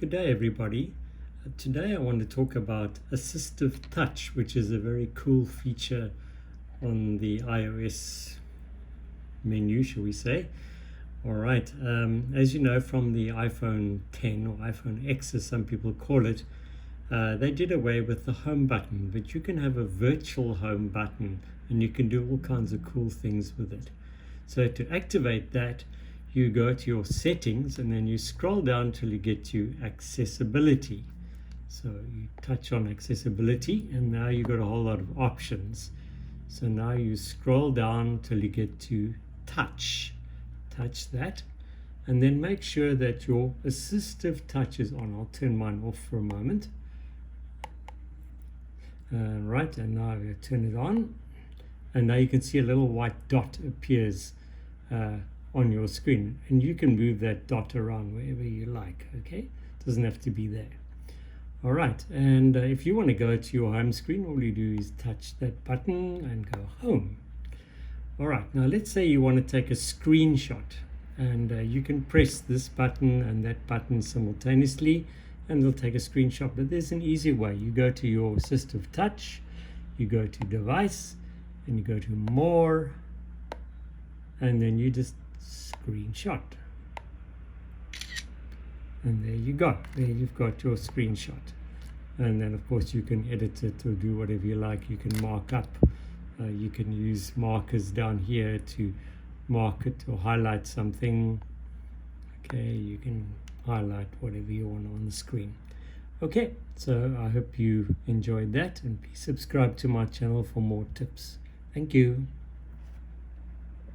Good day, everybody. Today I want to talk about Assistive Touch, which is a very cool feature on the iOS menu, shall we say. All right, as you know from the iPhone 10 or iPhone X, as some people call it, they did away with the home button, but you can have a virtual home button and you can do all kinds of cool things with it. So to activate that, you go to your settings and then you scroll down till you get to accessibility. So you touch on accessibility and now you've got a whole lot of options. So now you scroll down till you get to touch. Touch that and then make sure that your assistive touch is on. I'll turn mine off for a moment. Right, and now I turn it on. And now you can see a little white dot appears on your screen, and you can move that dot around wherever you like. Okay, it doesn't have to be there. All right, and if you want to go to your home screen, all you do is touch that button and go home. All right, now let's say you want to take a screenshot, and you can press this button and that button simultaneously and it'll take a screenshot. But there's an easy way. You go to your Assistive Touch, you go to Device, and you go to More, and then you just screenshot, and there you go. There you've got your screenshot. And then of course you can edit it or do whatever you like. You can mark up, you can use markers down here to mark it or highlight something. Okay, you can highlight whatever you want on the screen. Okay, so I hope you enjoyed that, and please subscribe to my channel for more tips. Thank you.